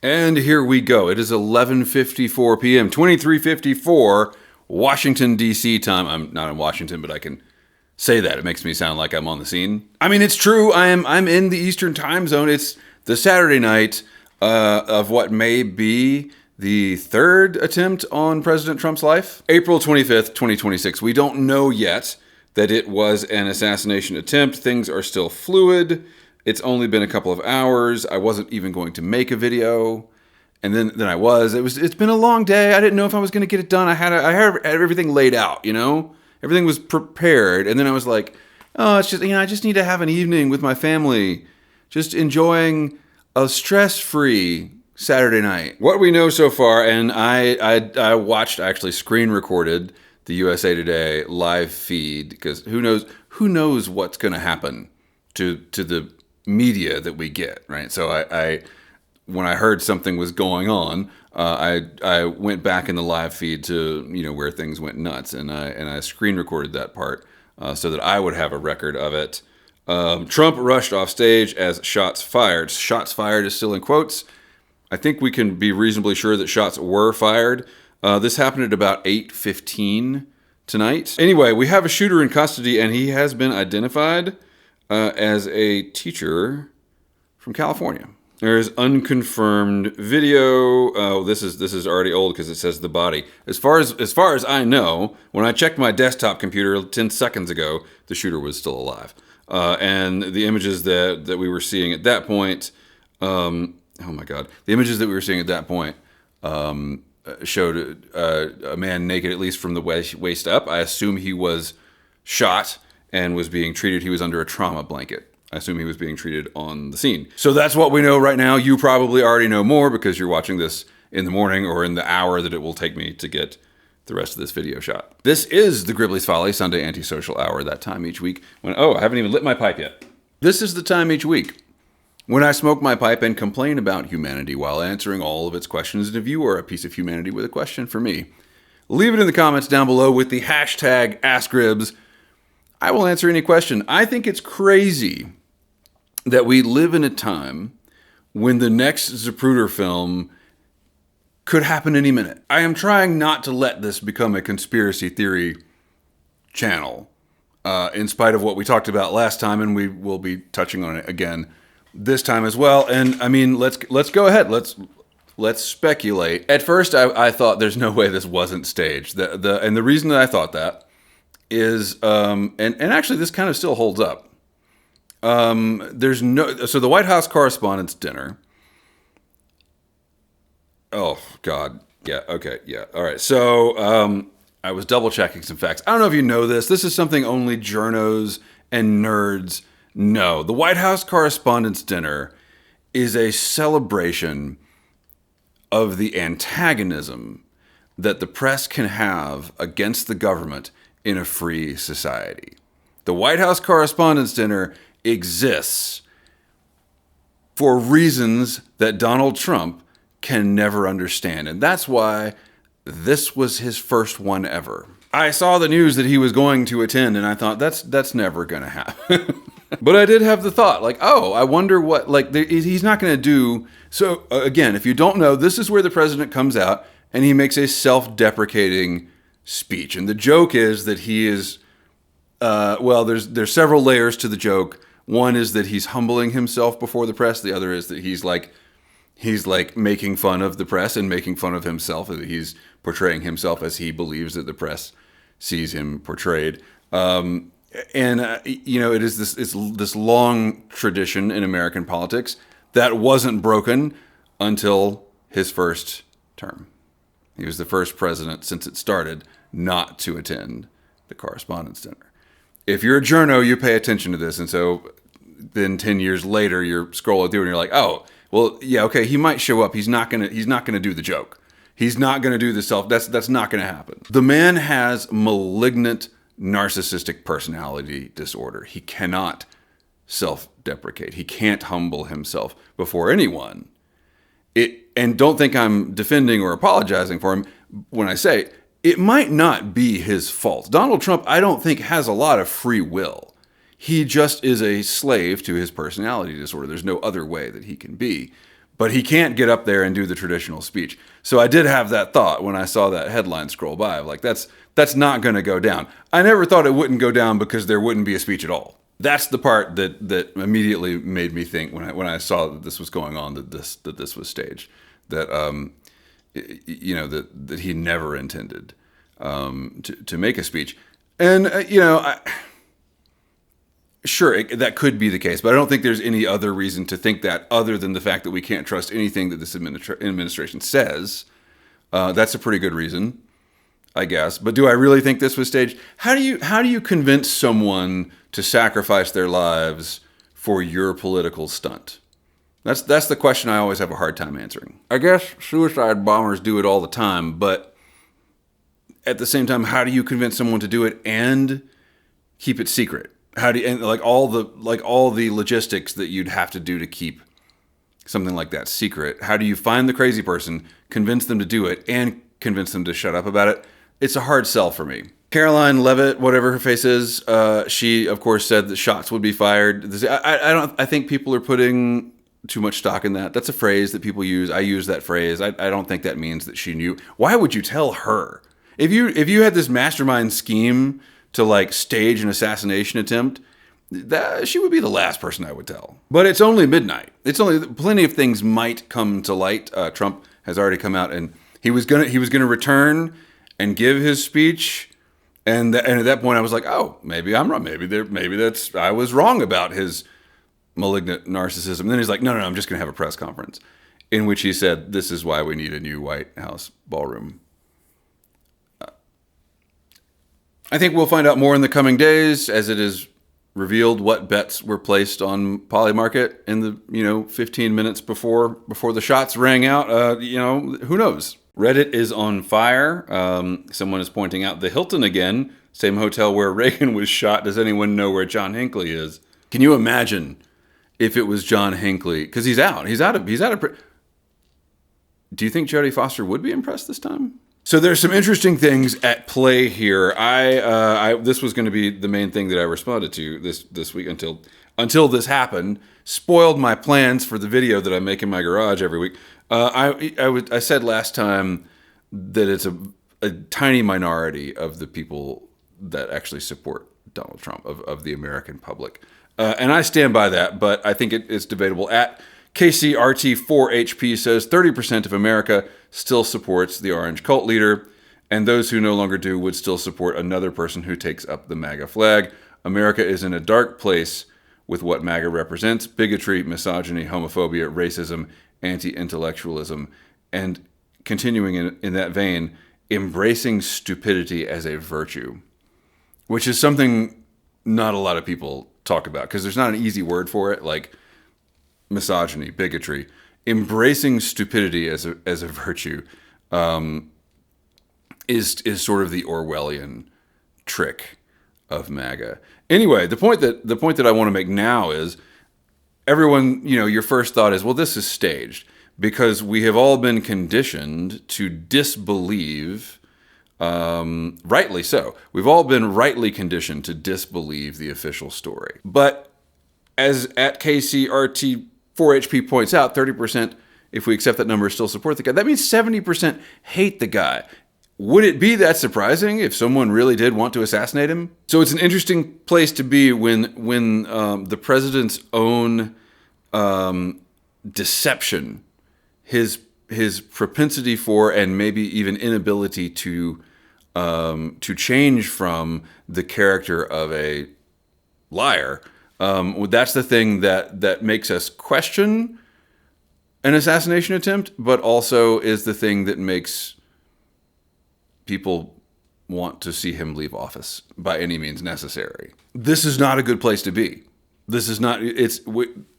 And here we go. It is 11:54 p.m., 23:54 Washington, D.C. time. I'm not in Washington, but I can say that. It makes me sound like I'm on the scene. I mean, it's true. I'm in the Eastern time zone. It's the Saturday night of what may be the third attempt on President Trump's life. April 25th, 2026. We don't know yet that it was an assassination attempt. Things are still fluid. It's only been a couple of hours. I wasn't even going to make a video. And then I was. It's been a long day. I didn't know if I was going to get it done. I had everything laid out, you know? Everything was prepared. And then I was like, oh, it's just, I just need to have an evening with my family. Just enjoying a stress-free Saturday night. What we know so far, and I watched, actually screen recorded the USA Today live feed, because who knows what's going to happen to the media that we get, right? So I when I heard something was going on, I went back in the live feed to where things went nuts, and I screen recorded that part so that I would have a record of it. Trump rushed off stage as shots fired. Shots fired is still in quotes. I think we can be reasonably sure that shots were fired. This happened at about 8:15 tonight. Anyway, we have a shooter in custody, and he has been identified as a teacher from California. There's unconfirmed video. Oh, this is already old because it says the body. As far as I know, when I checked my desktop computer 10 seconds ago, the shooter was still alive. And the images that we were seeing at that point, oh my God, the images that we were seeing at that point showed a man naked, at least from the waist up. I assume he was shot and was being treated. He was under a trauma blanket. I assume he was being treated on the scene. So that's what we know right now. You probably already know more because you're watching this in the morning or in the hour that it will take me to get the rest of this video shot. This is the Gribbly's Folly Sunday Antisocial Hour, that time each week when, I haven't even lit my pipe yet. This is the time each week when I smoke my pipe and complain about humanity while answering all of its questions. And if you are a piece of humanity with a question for me, leave it in the comments down below with the hashtag AskGribbs. I will answer any question. I think it's crazy that we live in a time when the next Zapruder film could happen any minute. I am trying not to let this become a conspiracy theory channel, in spite of what we talked about last time, and we will be touching on it again this time as well. And I mean, let's go ahead. Let's speculate. At first, I thought there's no way this wasn't staged. And the reason that I thought that is, and actually this kind of still holds up. So the White House Correspondents' Dinner. Oh God. Yeah. Okay. Yeah. All right. So, I was double checking some facts. I don't know if you know this. This is something only journos and nerds know. The White House Correspondents' Dinner is a celebration of the antagonism that the press can have against the government in a free society. The White House Correspondents' Dinner exists for reasons that Donald Trump can never understand. And that's why this was his first one ever. I saw the news that he was going to attend, and I thought, that's never going to happen. But I did have the thought, like, I wonder what, he's not going to do. So again, if you don't know, this is where the president comes out and he makes a self-deprecating speech. And the joke is that he is, there's several layers to the joke. One is that he's humbling himself before the press. The other is that he's making fun of the press and making fun of himself, that he's portraying himself as he believes that the press sees him portrayed. It is this long tradition in American politics that wasn't broken until his first term. He was the first president since it started not to attend the Correspondents' Dinner. If you're a journo, you pay attention to this, and so then 10 years later, you're scrolling through and you're like, oh, well, yeah, okay, he might show up. He's not gonna do the joke. He's not gonna do the self. That's not gonna happen. The man has malignant narcissistic personality disorder. He cannot self-deprecate. He can't humble himself before anyone. And don't think I'm defending or apologizing for him when I say it might not be his fault. Donald Trump, I don't think, has a lot of free will. He just is a slave to his personality disorder. There's no other way that he can be. but he can't get up there and do the traditional speech. So I did have that thought when I saw that headline scroll by, like that's not going to go down. I never thought it wouldn't go down because there wouldn't be a speech at all. That's the part that immediately made me think when I saw that this was going on, that this was staged, that that he never intended to make a speech, and sure, that could be the case, but I don't think there's any other reason to think that other than the fact that we can't trust anything that this administration says. That's a pretty good reason, I guess. But do I really think this was staged? How do you convince someone to sacrifice their lives for your political stunt? That's the question I always have a hard time answering. I guess suicide bombers do it all the time, but at the same time, how do you convince someone to do it and keep it secret? How do you, and all the logistics that you'd have to do to keep something like that secret? How do you find the crazy person, convince them to do it, and convince them to shut up about it? It's a hard sell for me. Caroline Leavitt, whatever her face is, she of course said that shots would be fired. I think people are putting too much stock in that. That's a phrase that people use. I use that phrase. I don't think that means that she knew. Why would you tell her? If you had this mastermind scheme to stage an assassination attempt, that she would be the last person I would tell. But it's only midnight. It's only plenty of things might come to light. Trump has already come out and he was gonna return and give his speech, and at that point I was like, oh, maybe I'm wrong. Maybe I was wrong about his malignant narcissism. And then he's like, no, I'm just gonna have a press conference in which he said, this is why we need a new White House ballroom. I think we'll find out more in the coming days as it is revealed what bets were placed on Polymarket in the 15 minutes before the shots rang out. Who knows? Reddit is on fire. Someone is pointing out the Hilton again, same hotel where Reagan was shot. Does anyone know where John Hinckley is? Can you imagine if it was John Hinckley? Because he's out. Do you think Jodie Foster would be impressed this time? So there's some interesting things at play here. This was going to be the main thing that I responded to this week until this happened. Spoiled my plans for the video that I make in my garage every week. I said last time that it's a tiny minority of the people that actually support Donald Trump, of the American public. And I stand by that, but I think it's debatable. At KCRT4HP says 30% of America still supports the orange cult leader, and those who no longer do would still support another person who takes up the MAGA flag. America is in a dark place with what MAGA represents: bigotry, misogyny, homophobia, racism, anti-intellectualism, and continuing in that vein, embracing stupidity as a virtue, which is something not a lot of people talk about because there's not an easy word for it, like misogyny, bigotry. Embracing stupidity as a virtue is sort of the Orwellian trick of MAGA. Anyway, the point that I want to make now is everyone, your first thought is, well, this is staged because we have all been conditioned to disbelieve, rightly so. We've all been rightly conditioned to disbelieve the official story. But as at KCRT4HP points out, 30%, if we accept that number, still support the guy. That means 70% hate the guy. Would it be that surprising if someone really did want to assassinate him? So it's an interesting place to be when the president's own deception, his propensity for, and maybe even inability to change from the character of a liar. That's the thing that makes us question an assassination attempt, but also is the thing that makes people want to see him leave office by any means necessary. This is not a good place to be. This is not,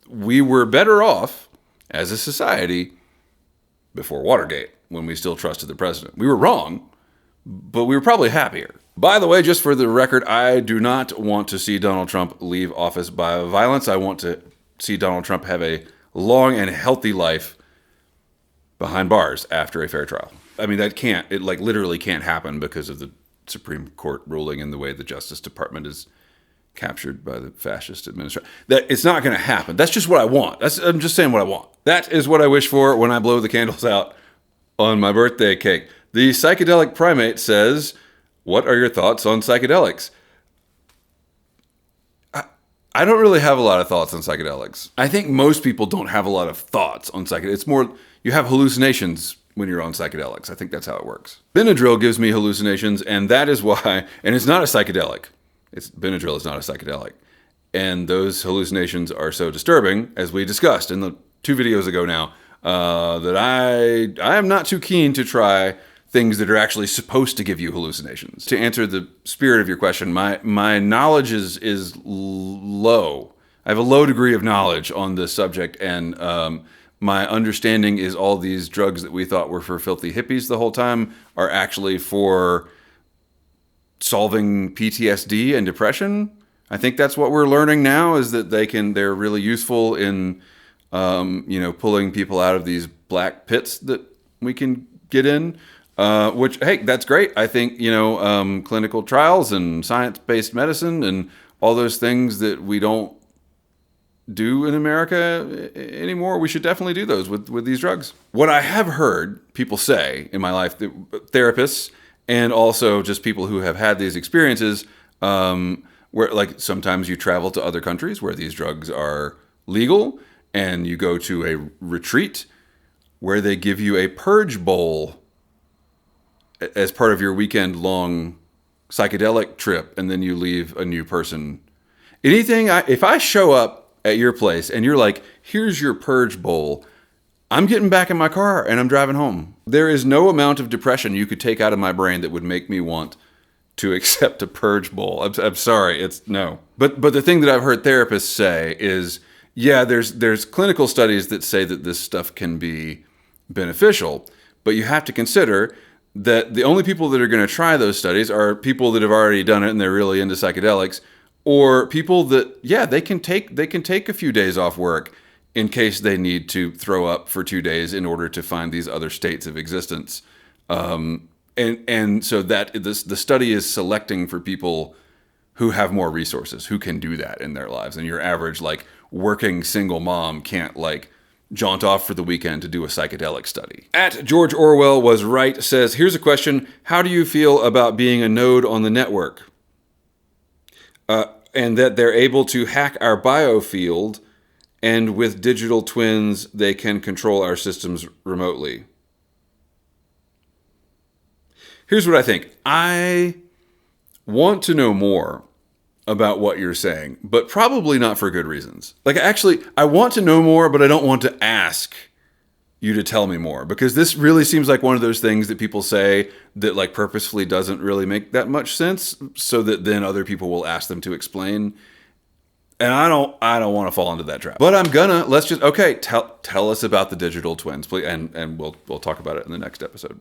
we were better off as a society before Watergate when we still trusted the president. We were wrong, but we were probably happier. By the way, just for the record, I do not want to see Donald Trump leave office by violence. I want to see Donald Trump have a long and healthy life behind bars after a fair trial. I mean, it literally can't happen because of the Supreme Court ruling and the way the Justice Department is captured by the fascist administration. That it's not going to happen. That's just what I want. I'm just saying what I want. That is what I wish for when I blow the candles out on my birthday cake. The psychedelic primate says, what are your thoughts on psychedelics? I don't really have a lot of thoughts on psychedelics. I think most people don't have a lot of thoughts on psychedelics. It's more, you have hallucinations when you're on psychedelics. I think that's how it works. Benadryl gives me hallucinations, and that is why, and it's not a psychedelic. Benadryl is not a psychedelic. And those hallucinations are so disturbing, as we discussed in the 2 videos ago now, that I am not too keen to try things that are actually supposed to give you hallucinations. To answer the spirit of your question, my knowledge is low. I have a low degree of knowledge on this subject, and my understanding is all these drugs that we thought were for filthy hippies the whole time are actually for solving PTSD and depression. I think that's what we're learning now, is that they're really useful in pulling people out of these black pits that we can get in. Which, hey, that's great. I think, clinical trials and science-based medicine and all those things that we don't do in America anymore, we should definitely do those with these drugs. What I have heard people say in my life, therapists and also just people who have had these experiences, where like sometimes you travel to other countries where these drugs are legal and you go to a retreat where they give you a purge bowl as part of your weekend-long psychedelic trip, and then you leave a new person. If I show up at your place and you're like, here's your purge bowl, I'm getting back in my car and I'm driving home. There is no amount of depression you could take out of my brain that would make me want to accept a purge bowl. I'm sorry, it's no. But the thing that I've heard therapists say is, yeah, there's clinical studies that say that this stuff can be beneficial, but you have to consider that the only people that are going to try those studies are people that have already done it and they're really into psychedelics, or people that, yeah, they can take a few days off work in case they need to throw up for 2 days in order to find these other states of existence. And so that the study is selecting for people who have more resources, who can do that in their lives. And your average like working single mom can't like jaunt off for the weekend to do a psychedelic study. At George Orwell Was Right says, here's a question. How do you feel about being a node on the network? And that they're able to hack our biofield, and with digital twins, they can control our systems remotely. Here's what I think. I want to know more about what you're saying, but probably not for good reasons. Like, actually, I want to know more, but I don't want to ask you to tell me more, because this really seems like one of those things that people say that like purposefully doesn't really make that much sense, so that then other people will ask them to explain. And I don't want to fall into that trap. But let's just, okay, tell us about the digital twins, please, and we'll talk about it in the next episode.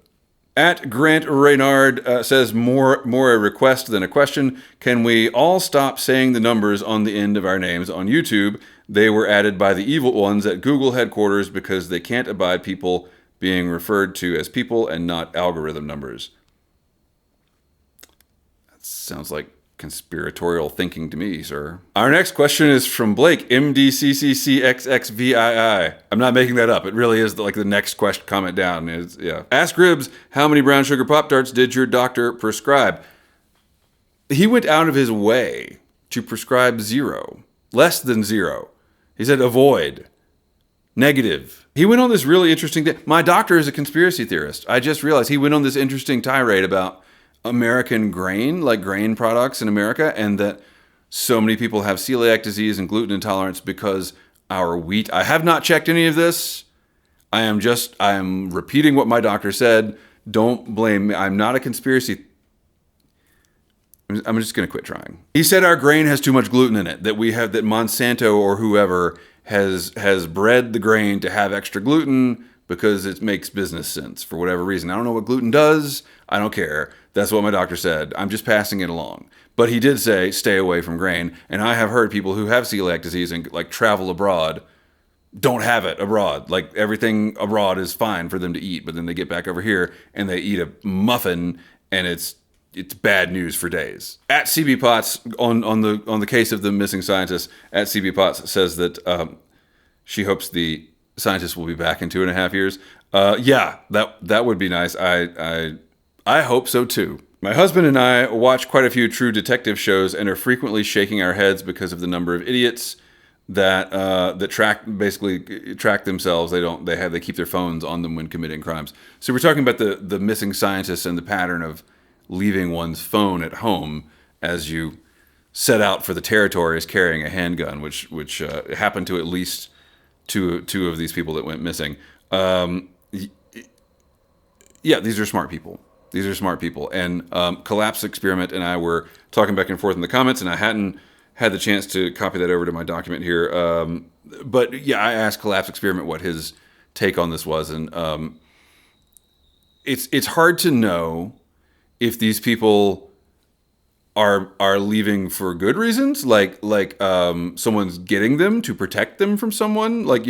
At Grant Reynard says, more a request than a question. Can we all stop saying the numbers on the end of our names on YouTube? They were added by the evil ones at Google headquarters because they can't abide people being referred to as people and not algorithm numbers. That sounds like conspiratorial thinking to me, sir. Our next question is from Blake, MDCCCXXVII. I'm not making that up. It really is like the next question comment down. Yeah. Ask Ribs, how many brown sugar Pop-Tarts did your doctor prescribe? He went out of his way to prescribe 0. Less than 0. He said avoid. Negative. He went on this really interesting thing. My doctor is a conspiracy theorist. I just realized he went on this interesting tirade about American grain, like grain products in America, and that so many people have celiac disease and gluten intolerance because our wheat. I have not checked any of this. I am repeating what my doctor said. Don't blame me. I'm not a conspiracy. I'm just going to quit trying. He said our grain has too much gluten in it, that Monsanto or whoever has bred the grain to have extra gluten because it makes business sense for whatever reason. I don't know what gluten does. I don't care. That's what my doctor said. I'm just passing it along. But he did say, stay away from grain. And I have heard people who have celiac disease and like travel abroad don't have it abroad. Like everything abroad is fine for them to eat, but then they get back over here and they eat a muffin and it's it's bad news for days. At CB Potts on the case of the missing scientists, at CB Potts says that she hopes the scientists will be back in 2.5 years. Yeah, that would be nice. I hope so too. My husband and I watch quite a few true detective shows and are frequently shaking our heads because of the number of idiots that track themselves. They keep their phones on them when committing crimes. So we're talking about the missing scientists and the pattern of leaving one's phone at home as you set out for the territories carrying a handgun, which happened to at least two of these people that went missing. Yeah, these are smart people. These are smart people. And Collapse Experiment and I were talking back and forth in the comments, and I hadn't had the chance to copy that over to my document here. But yeah, I asked Collapse Experiment what his take on this was, and it's hard to know if these people are leaving for good reasons, like someone's getting them to protect them from someone, like,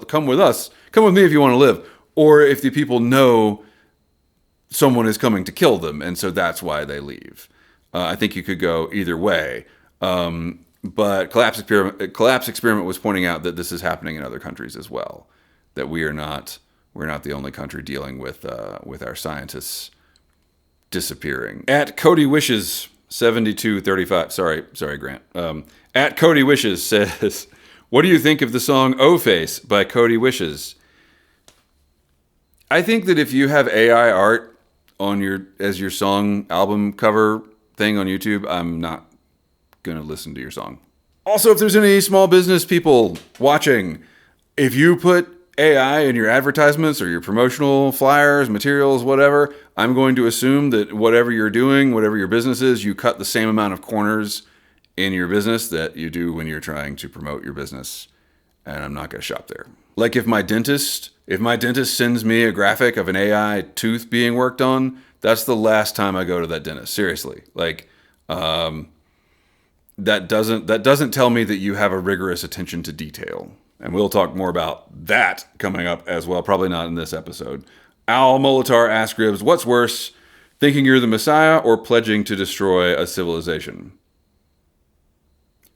come with us, come with me if you want to live, or if the people know someone is coming to kill them, and so that's why they leave. I think you could go either way. But Collapse Experiment was pointing out that this is happening in other countries as well. That we're not the only country dealing with our scientists disappearing. At Cody Wishes 7235. Sorry, Grant. At Cody Wishes says, "What do you think of the song O Face by Cody Wishes?" I think that if you have AI art as your song album cover thing on YouTube, I'm not going to listen to your song. Also, if there's any small business people watching, if you put AI in your advertisements or your promotional flyers, materials, whatever, I'm going to assume that whatever you're doing, whatever your business is, you cut the same amount of corners in your business that you do when you're trying to promote your business. And I'm not going to shop there. Like if my dentist sends me a graphic of an AI tooth being worked on, that's the last time I go to that dentist. Seriously. Like, that doesn't tell me that you have a rigorous attention to detail. And we'll talk more about that coming up as well. Probably not in this episode. Al Molitar asks Gribbs, what's worse, thinking you're the Messiah or pledging to destroy a civilization?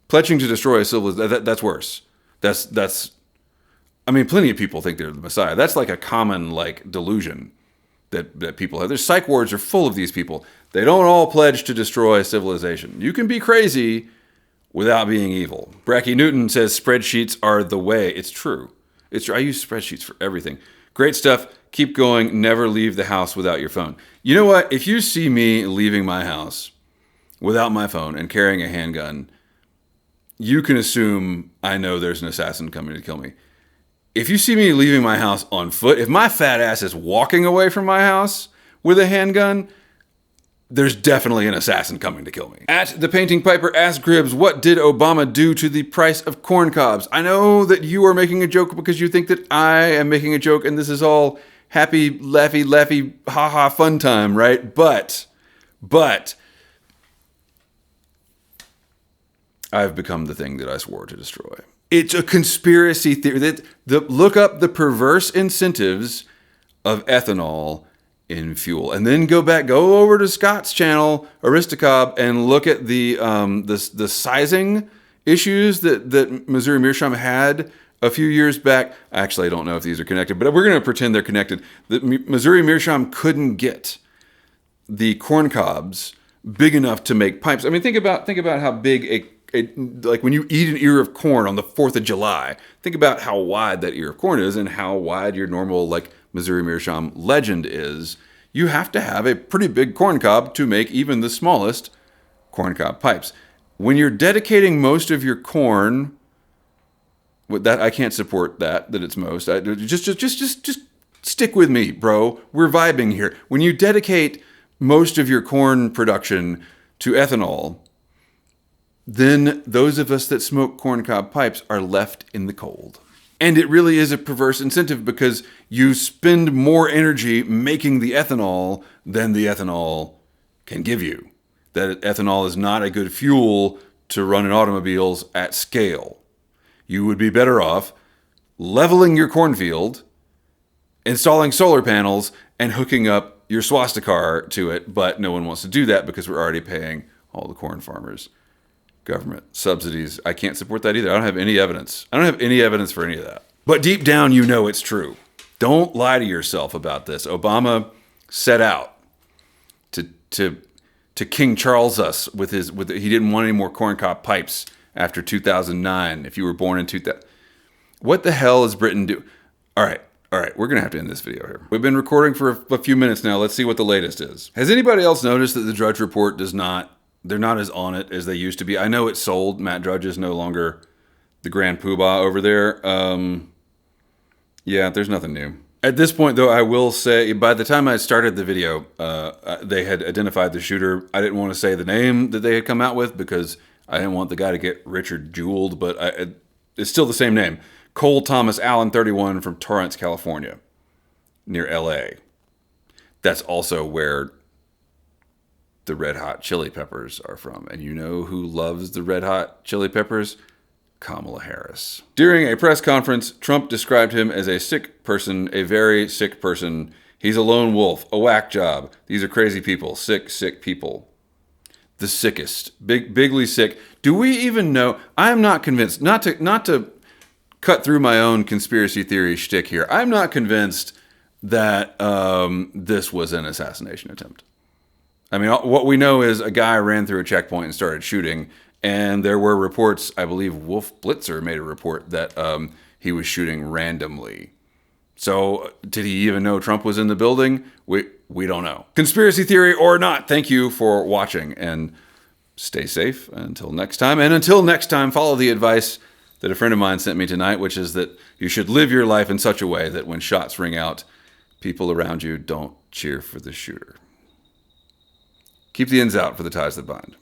Pledging to destroy a civilization, that's worse. That's. I mean, plenty of people think they're the Messiah. That's like a common delusion that people have. Their psych wards are full of these people. They don't all pledge to destroy civilization. You can be crazy without being evil. Bracky Newton says spreadsheets are the way. It's true. It's true. I use spreadsheets for everything. Great stuff. Keep going. Never leave the house without your phone. You know what? If you see me leaving my house without my phone and carrying a handgun, you can assume I know there's an assassin coming to kill me. If you see me leaving my house on foot, if my fat ass is walking away from my house with a handgun, there's definitely an assassin coming to kill me. At The Painting Piper asks Gribbs, what did Obama do to the price of corn cobs? I know that you are making a joke because you think that I am making a joke and this is all happy, laughy, ha-ha fun time, right? But I've become the thing that I swore to destroy. It's a conspiracy theory. Look up the perverse incentives of ethanol in fuel, and then go over to Scott's channel, Aristocob, and look at the sizing issues that Missouri Meerschaum had a few years back. Actually, I don't know if these are connected, but we're going to pretend they're connected. That Missouri Meerschaum couldn't get the corn cobs big enough to make pipes. I mean, think about how big like when you eat an ear of corn on the 4th of July, think about how wide that ear of corn is and how wide your normal Missouri Meerschaum legend is. You have to have a pretty big corn cob to make even the smallest corn cob pipes. When you're dedicating most of your corn, with that I can't support that it's most. Just stick with me, bro. We're vibing here. When you dedicate most of your corn production to ethanol, then those of us that smoke corncob pipes are left in the cold. And it really is a perverse incentive because you spend more energy making the ethanol than the ethanol can give you. That ethanol is not a good fuel to run in automobiles at scale. You would be better off leveling your cornfield, installing solar panels, and hooking up your swastika to it, but no one wants to do that because we're already paying all the corn farmers government subsidies. I can't support that either. I don't have any evidence. I don't have any evidence for any of that. But deep down, you know it's true. Don't lie to yourself about this. Obama set out to King Charles us with he didn't want any more corncob pipes after 2009. If you were born in 2000, what the hell is Britain do? All right, we're gonna have to end this video here. We've been recording for a few minutes now. Let's see what the latest is. Has anybody else noticed that the Drudge Report they're not as on it as they used to be? I know it's sold. Matt Drudge is no longer the grand poobah over there. Yeah, there's nothing new. At this point, though, I will say, by the time I started the video, they had identified the shooter. I didn't want to say the name that they had come out with because I didn't want the guy to get Richard Jewelled, but it's still the same name. Cole Thomas Allen, 31, from Torrance, California, near LA. That's also where the Red Hot Chili Peppers are from. And you know who loves the Red Hot Chili Peppers? Kamala Harris. During a press conference, Trump described him as a sick person, a very sick person. He's a lone wolf, a whack job. These are crazy people, sick people. The sickest, bigly sick. Do we even know? I am not convinced, not to cut through my own conspiracy theory shtick here. I'm not convinced that this was an assassination attempt. I mean, what we know is a guy ran through a checkpoint and started shooting. And there were reports, I believe Wolf Blitzer made a report that he was shooting randomly. So did he even know Trump was in the building? We don't know. Conspiracy theory or not, thank you for watching. And stay safe until next time. And until next time, follow the advice that a friend of mine sent me tonight, which is that you should live your life in such a way that when shots ring out, people around you don't cheer for the shooter. Keep the ends out for the ties that bind.